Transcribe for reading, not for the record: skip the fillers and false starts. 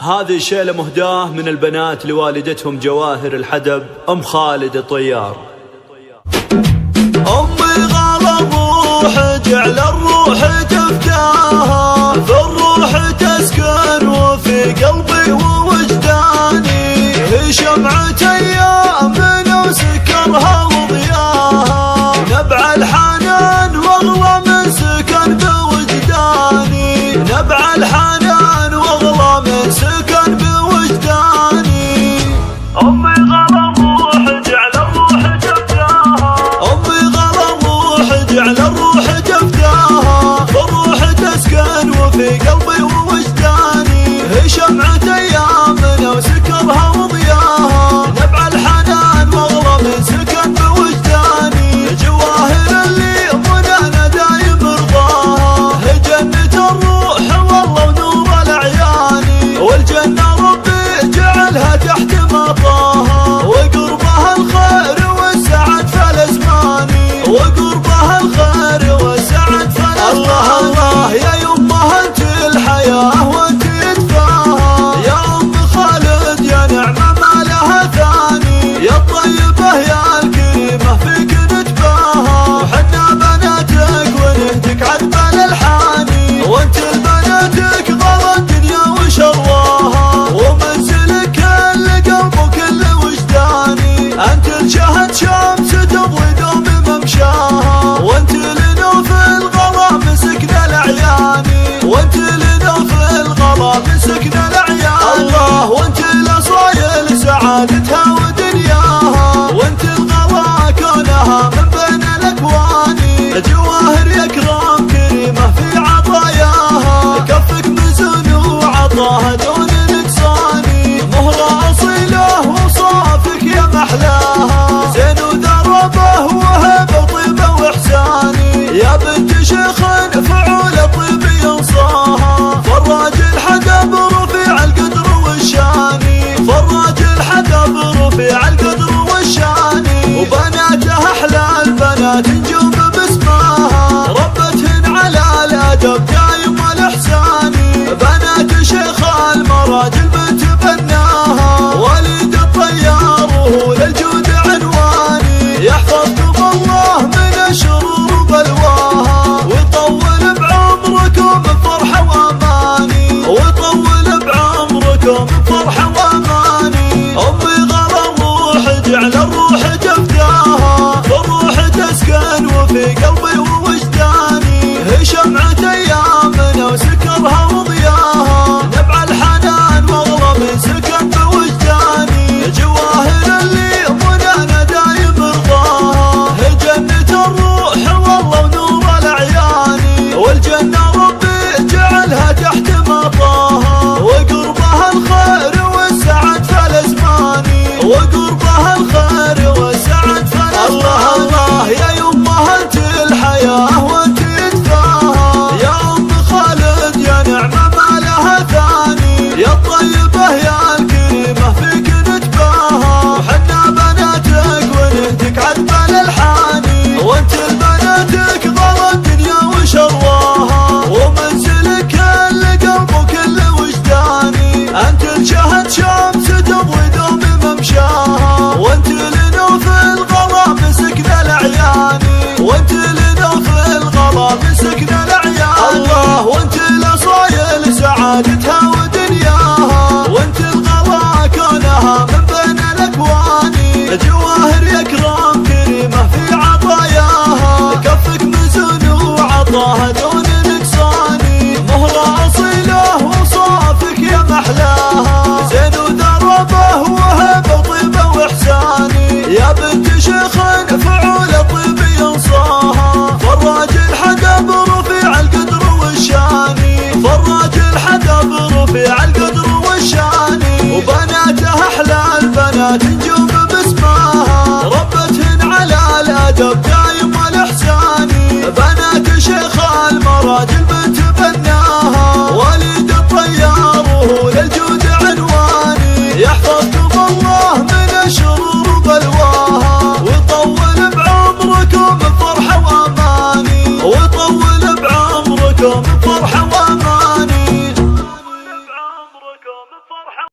هذه شيلة مهداة من البنات لوالدتهم جواهر الحدب أم خالد الطيار. أمي غالى الروح جعل الروح تفداها، في الروح تسكن وفي قلبي ووجداني، هي شمعة أيامنا وسكرها وضياها، نبع الحنان واغلى من سكن بوجداني، نبع الحنان واغلى من سكن بوجداني. أمي غالى الروح جعل الروح تفداها، أمي غالى الروح جعل الروح تفداها، بالروح تسكن وفي قلبي ووجداني، هي شمعة أيامنا وسكرها وضياها، نبع الحنان واغلى من سكن بوجداني، جواهر اللي منانا دايم رضاها، هي جنة الروح والله ونور الأعيان، والجنة